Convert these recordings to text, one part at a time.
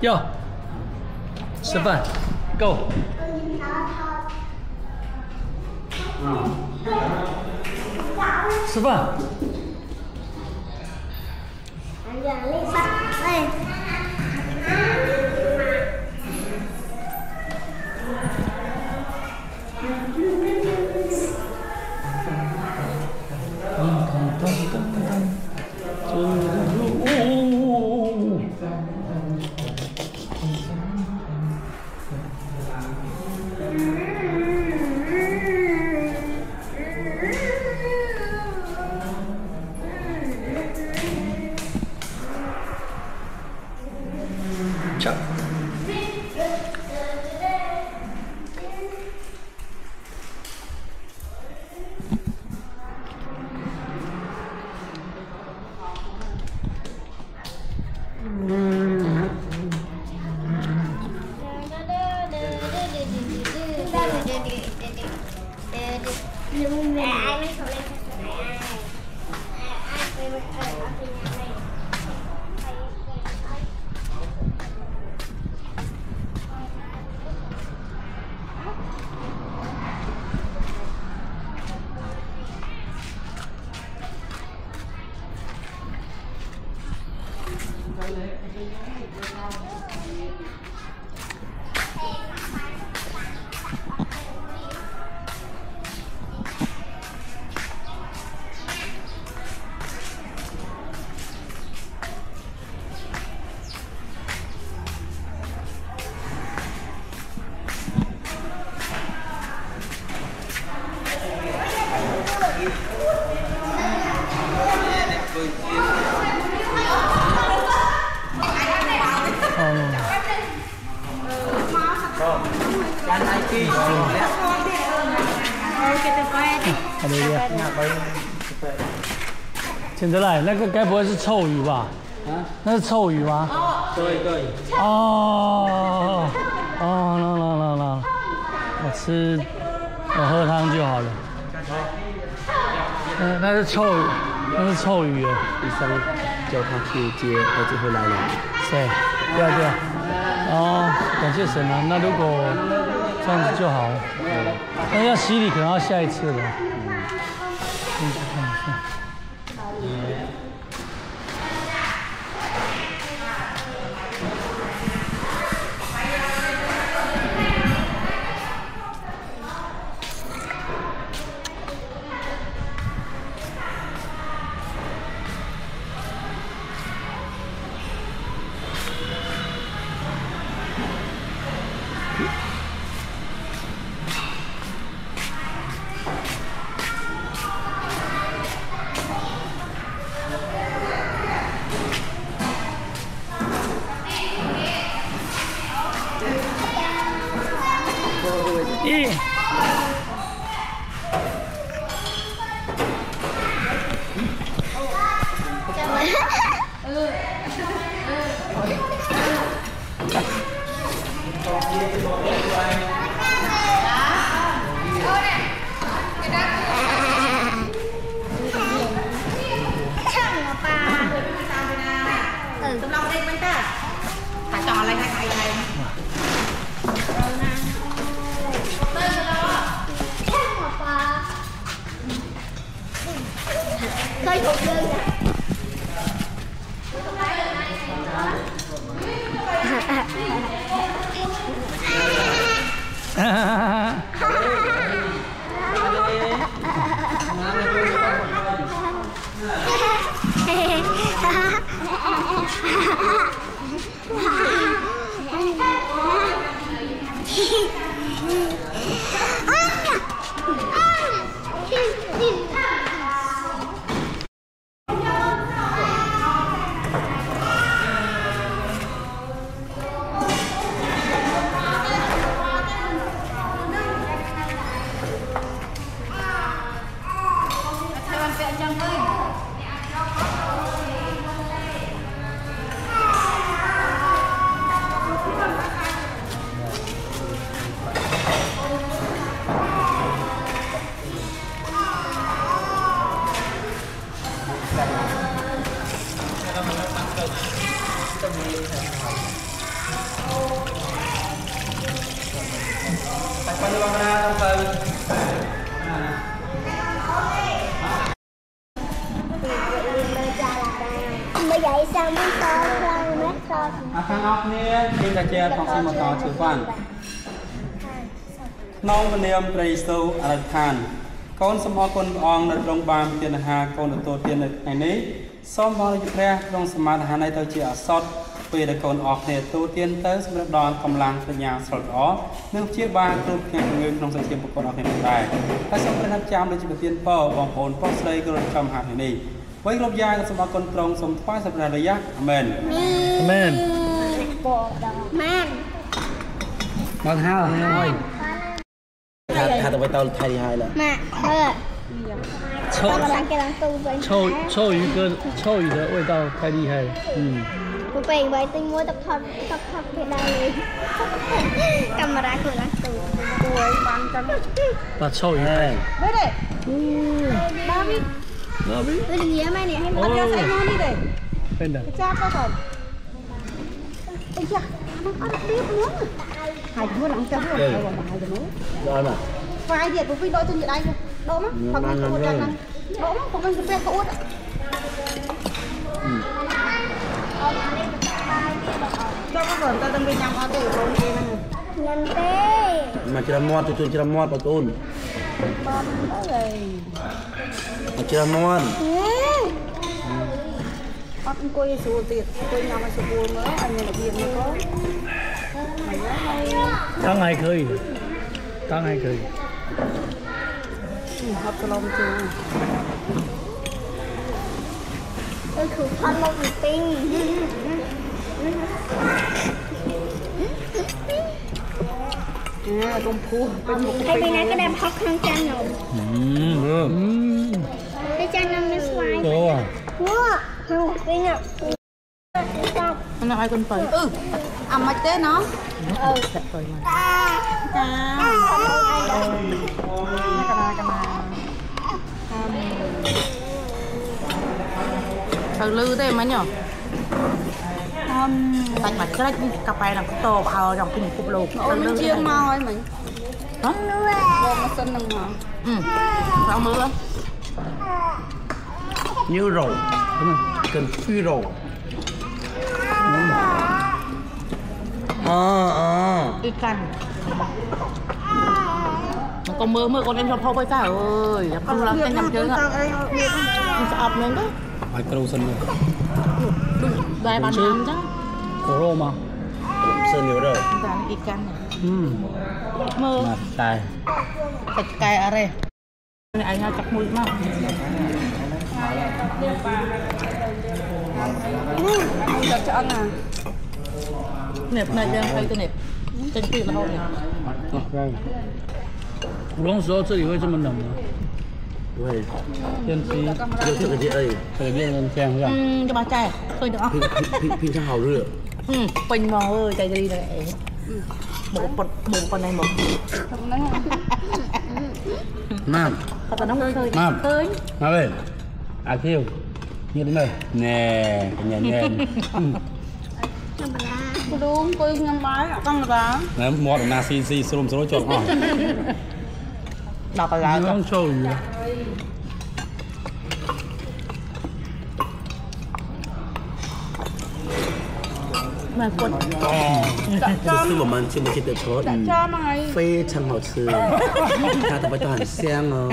哟，吃饭 ，Go。吃饭。捡得来，那个该不会是臭鱼吧？啊，那是臭鱼吗？对。哦，那，我吃，我喝汤就好了。那是臭鱼，那是臭鱼耶。医生叫他去接儿子回来了。谁？对啊。哦，感谢神啊！那如果这样子就好了。那要洗礼可能要下一次了。看一下。bây giờ sao mới to khoan mét to khang ốc nè trên là che thằng xin một tàu chữ quan nông niệm tây sâu ở than con sâm con ong được đông bàm tiền hà con được tổ tiền được ngày ní xóm vào được ra trong sâm mát hà này tôi chỉ ở sót về được con ọc này tổ tiên tới sâm được đòn cầm lăng từ nhà sọt đó nước chia ba cướp nhà người trong sự kiện của con ọc này đạiถ้าสมมติท่านจำโดยจะเป็นเป้าบางคนป้องใส่ก็จำหาที่นี่ไว้ลบยากับสมบัติคนตรงสมทวายสัปดาห์ระยะอเมนอเมนแม่บางห้าวน้อยถ้าตัวไปเตาไทยให้เลยมา臭鱼哥臭鱼的味道太厉害了กูไปไว้ติ้งมัวตับทับไม่ได้เลยกำมาได้คนละตัวบางจัง把臭鱼ไม่ได้บ้าพี่เรื่องนี้ไหมเนี่ยให้มันจะใส่หม้อนี่เลยเป็นแบบจ้าก็ก่อนไอ้จ้ามันอัดเรียบร้อยหายทั่วหลังจะหัวไปว่าหายจะมั้งร้อนอ่ะไฟเดียดปุ๊บพี่โดนจนยังไงโดนมั้งทำมันตัวจังนั้นโดนมั้งผมเป็นเปรี้ยวตัวอ่ะcho các bạn ta đang bên nhau ăn từ hôm nay nè nhăn tê mà chỉ là mòn tụi chỉ là mòn bảo tồn bom đó rồi mà chỉ là mòn ăn coi số tiền coi nhau mà số buồn nữa anh này là tiền mà có当还可以当还可以học cái lòng chưa tôi thử ăn một tinh công phu hay bên này có đem hot hơn chanh rồi cái chanh năm nó xoay wow không bên nào nó ai con phơi mà té nó thật phơi mà lư thế mà nhở tại mà cái cà phê là to vào dòng kinh cục lục mình chiên mau ấy mình hả bông nó xinh đừng hả sao mưa như rầu cần phi rầu đi canh con mưa con em cho thâu với cả ơi không làm cái nhầm chơi ạ ập lên đó phải cầu sân rồi vài bàn năm chứ cổ rô mà sơn nhiều rồi đi canh mưa tài thịt cay ở đây anh ha chặt mũi mà cho ăn à nếp này đang hay cái nếp trên kia là hôi古龙时候这里会这么冷吗？会，天气就这个节而已，可以变成这样，是吧？cho bà trai thôi được không? Pin chắc hào rửa. Pin mò ơi, chạy đi này. Bộ con này một. Nam. Thật là nó hơi. Nam. Tới. Nam ơi. À kêu. Như thế này. Nè, nhẹ. đúng tôi ngâm bái con là nè mua được nasi si sôm số chọn ngon đọc là không sâu gì mà quầnซึ่ง我们这么记得说非常好吃它的味道很香哦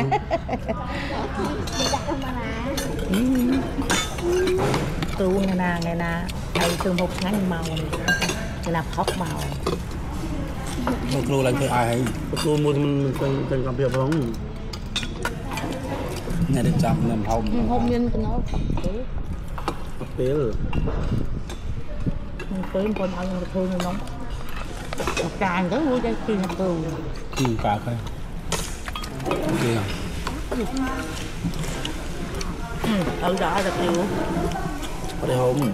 từ ngày nào thầy từ một tháng màu ngày nào khóc màu ครูอะไรเคยอายครูมันเป็นความเพียรพร้อมเนี่ยได้จับเนี่ยเขา hôn nhân của nó tập tế rồi tới con ăn được thương nó một càng tới mua cho khi học thường cả cái kìa ở đó là kiểu ở đây không